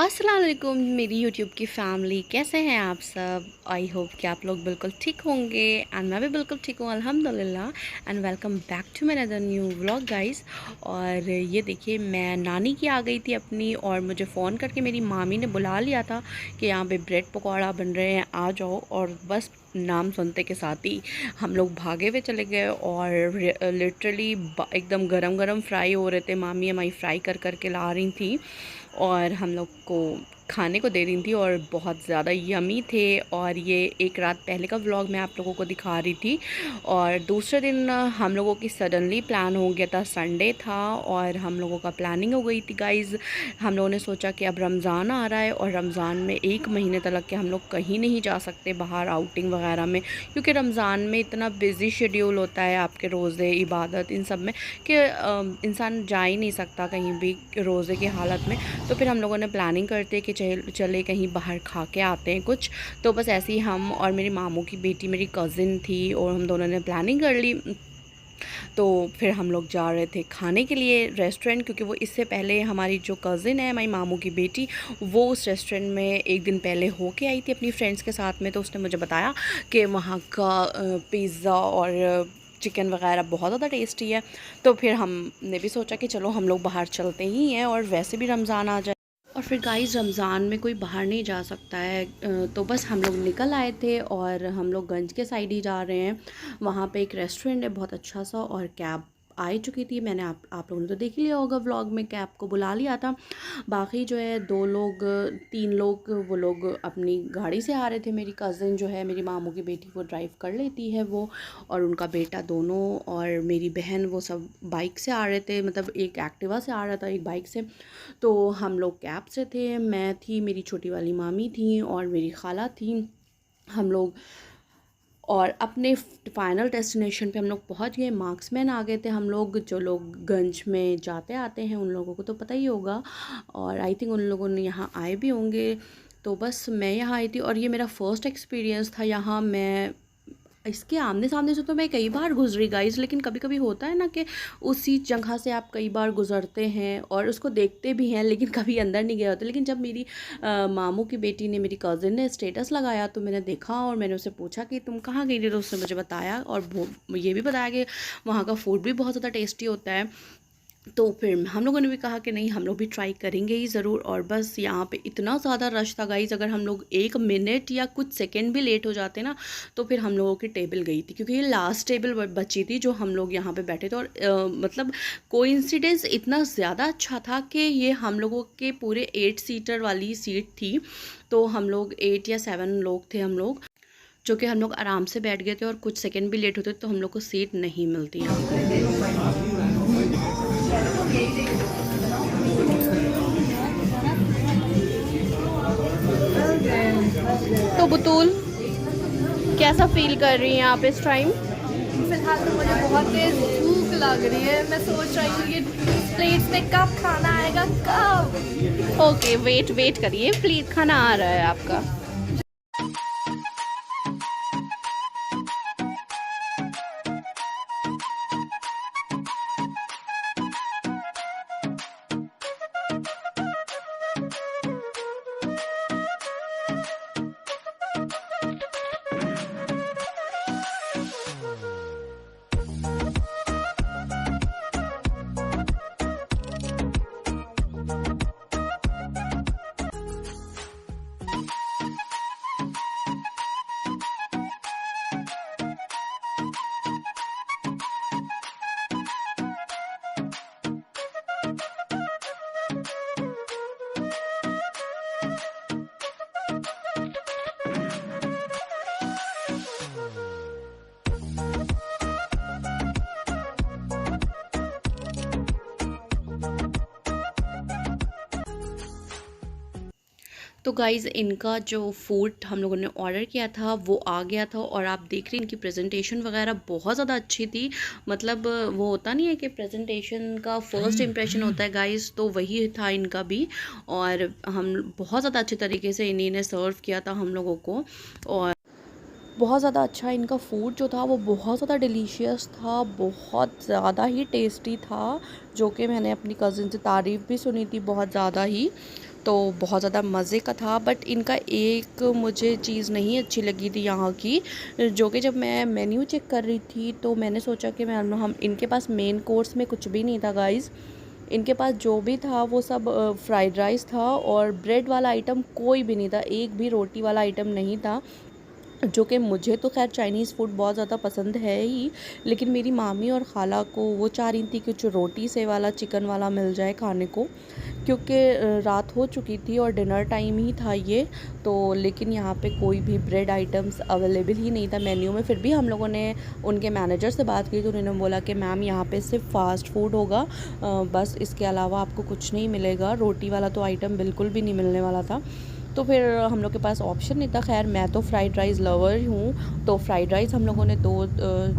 अस्सलाम वालेकुम मेरी यूट्यूब की फ़ैमिली, कैसे हैं आप सब। आई होप कि आप लोग बिल्कुल ठीक होंगे एंड मैं भी बिल्कुल ठीक हूँ अल्हम्दुलिल्लाह। And welcome back to my another new vlog guys. और ये देखिए, मैं नानी की आ गई थी अपनी, और मुझे फ़ोन करके मेरी मामी ने बुला लिया था कि यहाँ पे ब्रेड पकौड़ा बन रहे हैं, आ जाओ। और बस नाम सुनते के साथ ही हम लोग भागे हुए चले गए, और लिटरली एकदम गरम गरम फ्राई हो रहे थे। मामी हमारी फ्राई कर करके ला रही थी और हम लोग को खाने को दे रही थी, और बहुत ज़्यादा यमी थे। और ये एक रात पहले का व्लॉग मैं आप लोगों को दिखा रही थी। और दूसरे दिन हम लोगों की सडनली प्लान हो गया था, संडे था और हम लोगों का प्लानिंग हो गई थी गाइज़। हम लोगों ने सोचा कि अब रमज़ान आ रहा है, और रमज़ान में 1 महीने तक के हम लोग कहीं नहीं जा सकते बाहर आउटिंग वगैरह में, क्योंकि रमज़ान में इतना बिज़ी शेड्यूल होता है आपके रोज़े इबादत इन सब में कि इंसान जा ही नहीं सकता कहीं भी रोज़े की हालत में। तो फिर हम लोगों ने प्लानिंग करते कि चले कहीं बाहर खा के आते हैं कुछ। तो बस ऐसे ही हम और मेरी मामू की बेटी, मेरी कज़िन थी, और हम दोनों ने प्लानिंग कर ली। तो फिर हम लोग जा रहे थे खाने के लिए रेस्टोरेंट, क्योंकि वो इससे पहले हमारी जो कज़िन है, हमारी मामू की बेटी, वो उस रेस्टोरेंट में एक दिन पहले हो के आई थी अपनी फ्रेंड्स के साथ में। तो उसने मुझे बताया कि वहाँ का पिज़्ज़ा और चिकन वगैरह बहुत ज़्यादा टेस्टी है। तो फिर हमने भी सोचा कि चलो हम लोग बाहर चलते ही हैं, और वैसे भी रमज़ान आ जाए। और फिर गाइस, रमज़ान में कोई बाहर नहीं जा सकता है, तो बस हम लोग निकल आए थे, और हम लोग गंज के साइड ही जा रहे हैं। वहाँ पे एक रेस्टोरेंट है बहुत अच्छा सा, और कैब आ ही चुकी थी। मैंने आप लोगों ने तो देख ही लिया होगा व्लॉग में, कैब को बुला लिया था। बाकी जो है 2 लोग 3 लोग वो लोग अपनी गाड़ी से आ रहे थे। मेरी कज़िन जो है, मेरी मामू की बेटी, वो ड्राइव कर लेती है वो, और उनका बेटा दोनों, और मेरी बहन, वो सब बाइक से आ रहे थे। मतलब एक एक्टिवा से आ रहा था, एक बाइक से। तो हम लोग कैब से थे, मैं थी, मेरी छोटी वाली मामी थी, और मेरी खाला थी। हम लोग और अपने फाइनल डेस्टिनेशन पे हम लोग पहुंच गए। मार्क्समैन आ गए थे हम लोग, जो लोग गंज में जाते आते हैं उन लोगों को तो पता ही होगा, और आई थिंक उन लोगों ने यहाँ आए भी होंगे। तो बस मैं यहाँ आई थी, और ये मेरा फ़र्स्ट एक्सपीरियंस था यहाँ। मैं इसके आमने-सामने से तो मैं कई बार गुज़री गाइज़, लेकिन कभी-कभी होता है ना कि उसी जगह से आप कई बार गुज़रते हैं और उसको देखते भी हैं, लेकिन कभी अंदर नहीं गए होते। लेकिन जब मेरी मामू की बेटी ने, मेरी कज़िन ने स्टेटस लगाया, तो मैंने देखा, और मैंने उससे पूछा कि तुम कहाँ गई थी, तो उसने मुझे बताया, और ये भी बताया कि वहाँ का फ़ूड भी बहुत ज़्यादा टेस्टी होता है। तो फिर हम लोगों ने भी कहा कि नहीं, हम लोग भी ट्राई करेंगे ही ज़रूर। और बस यहाँ पे इतना ज़्यादा रश था गाइज़, अगर हम लोग 1 मिनट या कुछ सेकंड भी लेट हो जाते ना, तो फिर हम लोगों की टेबल गई थी, क्योंकि ये लास्ट टेबल बची थी जो हम लोग यहाँ पे बैठे थे। और मतलब कोइंसिडेंस इतना ज़्यादा अच्छा था कि ये हम लोगों के पूरे 8 सीटर वाली सीट थी। तो हम लोग 8 या 7 लोग थे हम लोग, जो कि हम लोग आराम से बैठ गए थे, और कुछ सेकंड भी लेट होते तो हम लोग को सीट नहीं मिलती यहाँ पे। तो बुतूल, कैसा फील कर रही हैं आप इस टाइम। फिलहाल तो मुझे बहुत तेज भूख लग रही है। मैं सोच रही हूँ ये प्लेट्स में कब खाना आएगा, कब। ओके, वेट वेट करिए, प्लीज, खाना आ रहा है आपका। तो गाइज़, इनका जो फूड हम लोगों ने ऑर्डर किया था वो आ गया था, और आप देख रहे हैं इनकी प्रेजेंटेशन वगैरह बहुत ज़्यादा अच्छी थी। मतलब वो होता नहीं है कि प्रेजेंटेशन का फर्स्ट इम्प्रेशन होता है गाइज़, तो वही था इनका भी। और हम बहुत ज़्यादा अच्छे तरीके से इन्हीं ने सर्व किया था हम लोगों को, और बहुत ज़्यादा अच्छा इनका फूड जो था वो बहुत ज़्यादा डिलीशियस था, बहुत ज़्यादा ही टेस्टी था, जो कि मैंने अपनी कज़िन से तारीफ़ भी सुनी थी बहुत ज़्यादा ही। तो बहुत ज़्यादा मज़े का था। बट इनका एक मुझे चीज़ नहीं अच्छी लगी थी यहाँ की, जो कि जब मैं मेन्यू चेक कर रही थी तो मैंने सोचा कि मैं हम इनके पास मेन कोर्स में कुछ भी नहीं था गाइज़। इनके पास जो भी था वो सब फ्राइड राइस था और ब्रेड वाला आइटम कोई भी नहीं था, एक भी रोटी वाला आइटम नहीं था। जो कि मुझे तो खैर चाइनीज़ फूड बहुत ज़्यादा पसंद है ही, लेकिन मेरी मामी और ख़ाला को वो चाह रही थी कि कुछ रोटी से वाला चिकन वाला मिल जाए खाने को, क्योंकि रात हो चुकी थी और डिनर टाइम ही था ये तो। लेकिन यहाँ पे कोई भी ब्रेड आइटम्स अवेलेबल ही नहीं था मेन्यू में। फिर भी हम लोगों ने उनके मैनेजर से बात की तो उन्होंने बोला कि मैम यहाँ पे सिर्फ फ़ास्ट फूड होगा, बस इसके अलावा आपको कुछ नहीं मिलेगा, रोटी वाला तो आइटम बिल्कुल भी नहीं मिलने वाला था। तो फिर हम लोग के पास ऑप्शन नहीं था। खैर मैं तो फ्राइड राइस लवर हूँ, तो फ्राइड राइस हम लोगों ने 2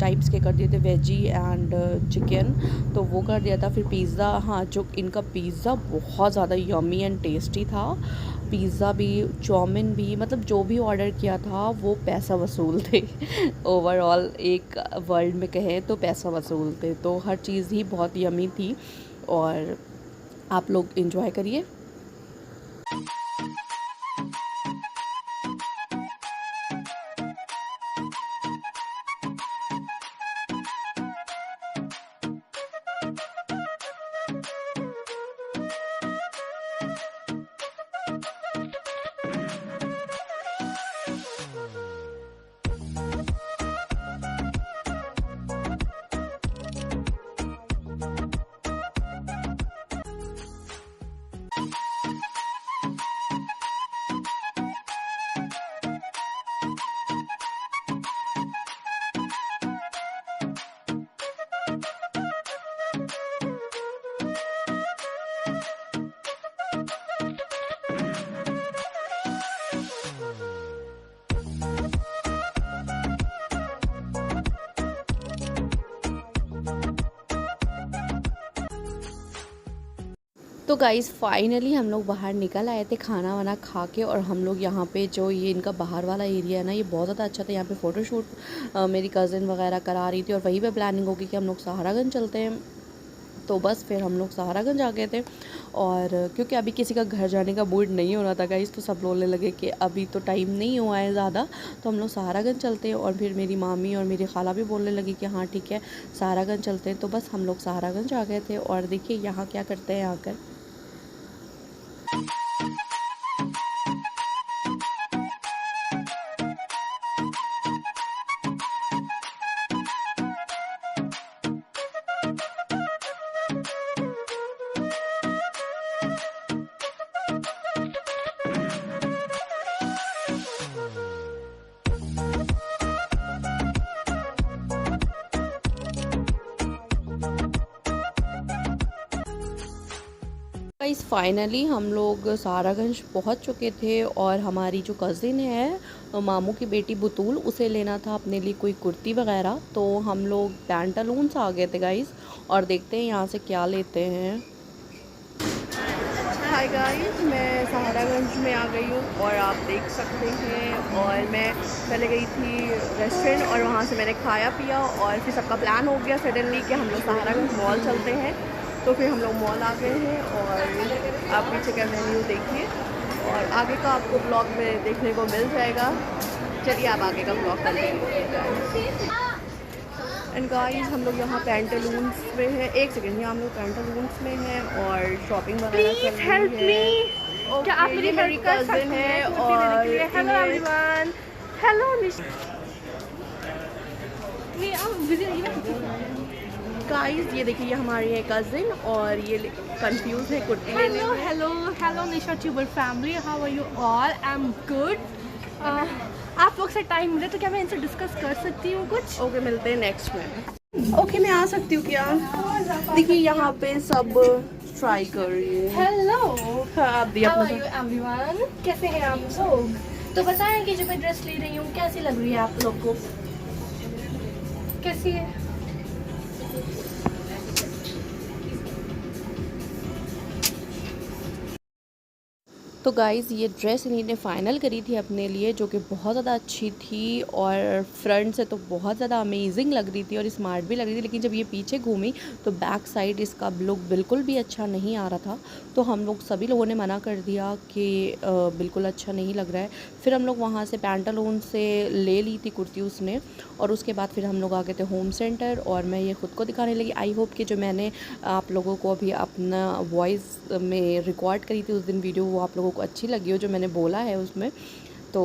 टाइप्स के कर दिए थे, वेजी एंड चिकन, तो वो कर दिया था। फिर पिज़्ज़ा, हाँ जो इनका पिज़्ज़ा बहुत ज़्यादा यम्मी एंड टेस्टी था। पिज़्ज़ा भी, चाउमीन भी, मतलब जो भी ऑर्डर किया था वो पैसा वसूल थे ओवरऑल एक वर्ल्ड में कहें तो पैसा वसूल थे। तो हर चीज़ ही बहुत यम्मी थी और आप लोग इंजॉय करिए। तो गाइज़ फाइनली हम लोग बाहर निकल आए थे खाना वाना खा के, और हम लोग यहाँ पे जो ये इनका बाहर वाला एरिया है ना, ये बहुत ज़्यादा अच्छा था। यहाँ पे फ़ोटोशूट मेरी कज़िन वगैरह करा रही थी और वहीं पे प्लानिंग होगी कि हम लोग सहारागंज चलते हैं। तो बस फिर हम लोग सहारागंज आ गए थे, और क्योंकि अभी किसी का घर जाने का मूड नहीं हो रहा था गाइज़, तो सब बोलने लगे कि अभी तो टाइम नहीं हुआ है ज़्यादा, तो हम लोग सहारागंज चलते हैं। और फिर मेरी मामी और मेरी खाला भी बोलने लगी कि हाँ ठीक है सहारागंज चलते हैं। तो बस हम लोग सहारागंज आ गए थे, और देखिए यहाँ क्या करते हैं आकर। गाइस फाइनली हम लोग सहारागंज पहुंच चुके थे, और हमारी जो कज़िन है मामू की बेटी बुतूल, उसे लेना था अपने लिए कोई कुर्ती वगैरह। तो हम लोग पैंटालून्स आ गए थे गाइस, और देखते हैं यहाँ से क्या लेते हैं। हाय गाइस, मैं सहारागंज में आ गई हूँ और आप देख सकते हैं। और मैं पहले गई थी रेस्टोरेंट और वहाँ से मैंने खाया पिया, और फिर सबका प्लान हो गया सडनली कि हम लोग सहारागंज मॉल चलते हैं। तो फिर हम लोग मॉल आ गए हैं, और आप पीछे का मेन्यू देखिए, और आगे का आपको ब्लॉग में देखने को मिल जाएगा। चलिए आप आगे का ब्लॉग कर लीजिए। एंड गाइस हम लोग यहाँ पैंटालून्स में हैं। एक सेकेंड, यहाँ हम लोग पैंटालून्स में हैं और शॉपिंग वगैरह कर रही है। क्या आप मेरी मेरी कज़िन है और हेलो एवरीवन, हेलो गाइस ये देखिए, ये हमारी है कज़िन और ये कंफ्यूज है कुर्ती लेने हेलो में। Hello hello Nisha tuber family, how are you all? I am good. आप लोग से टाइम मिले तो क्या मैं इनसे डिस्कस कर सकती हूँ कुछ? ओके, मिलते हैं नेक्स्ट में। ओके मैं आ सकती हूँ क्या? देखिए यहाँ पे सब ट्राई कर रही है। हेलो, हाँ, आप भी हाउ अपना आर यू एवरीवन? कैसे हैं आप लोग? तो बताएं कि जो मैं ड्रेस ले रही हूँ कैसी लग रही है आप लोग को? कैसी है? तो गाइज़ ये ड्रेस इन्हीं ने फ़ाइनल करी थी अपने लिए, जो कि बहुत ज़्यादा अच्छी थी और फ्रंट से तो बहुत ज़्यादा अमेजिंग लग रही थी और स्मार्ट भी लग रही थी। लेकिन जब ये पीछे घूमी तो बैक साइड इसका लुक बिल्कुल भी अच्छा नहीं आ रहा था। तो हम लोग सभी लोगों ने मना कर दिया कि बिल्कुल अच्छा नहीं लग रहा है। फिर हम लोग वहाँ से पैंटालून से ले ली थी कुर्ती उसने, और उसके बाद फिर हम लोग आ गए थे होम सेंटर और मैं ये ख़ुद को दिखाने लगी। आई होप कि जो मैंने आप लोगों को अभी अपना वॉइस में रिकॉर्ड करी थी उस दिन वीडियो, वो आप लोगों को अच्छी लगी हो जो मैंने बोला है उसमें। तो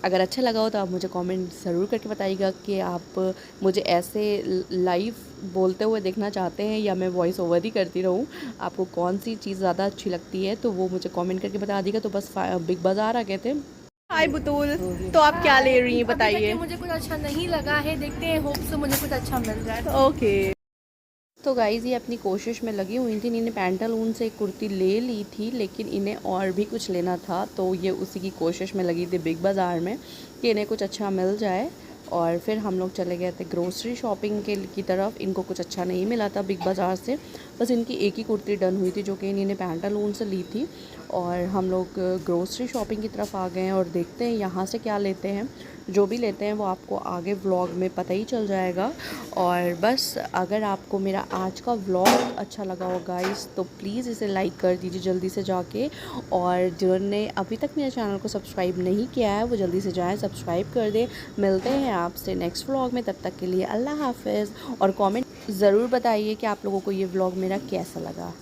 अगर अच्छा लगा हो तो आप मुझे कमेंट ज़रूर करके बताइएगा कि आप मुझे ऐसे लाइव बोलते हुए देखना चाहते हैं या मैं वॉइस ओवर ही करती रहूं। आपको कौन सी चीज़ ज़्यादा अच्छी लगती है तो वो मुझे कमेंट करके बता दीजिएगा। तो बस बिग बाज़ार आ गए थे। हाय बुतूल, तो आप क्या ले रही हैं बताइए। मुझे कुछ अच्छा नहीं लगा है, देखते हैं, होप से मुझे कुछ अच्छा मिल जाए। ओके। तो गाइज़ ये अपनी कोशिश में लगी हुई थी। इन्हें पैंटालून से एक कुर्ती ले ली थी, लेकिन इन्हें और भी कुछ लेना था, तो ये उसी की कोशिश में लगी थी बिग बाज़ार में कि इन्हें कुछ अच्छा मिल जाए। और फिर हम लोग चले गए थे ग्रोसरी शॉपिंग की तरफ। इनको कुछ अच्छा नहीं मिला था बिग बाज़ार से, बस इनकी एक ही कुर्ती डन हुई थी जो कि इन्हें पैंटालून से ली थी। और हम लोग ग्रोसरी शॉपिंग की तरफ आ गए हैं और देखते हैं यहाँ से क्या लेते हैं। जो भी लेते हैं वो आपको आगे व्लॉग में पता ही चल जाएगा। और बस अगर आपको मेरा आज का व्लॉग अच्छा लगा हो गाइस तो प्लीज़ इसे लाइक कर दीजिए जल्दी से जाके, और जिन्होंने अभी तक मेरे चैनल को सब्सक्राइब नहीं किया है वो जल्दी से जाएं, सब्सक्राइब कर दें। मिलते हैं आपसे नेक्स्ट व्लॉग में, तब तक के लिए अल्लाह हाफ़िज़। और कमेंट ज़रूर बताइए कि आप लोगों को ये व्लॉग मेरा कैसा लगा।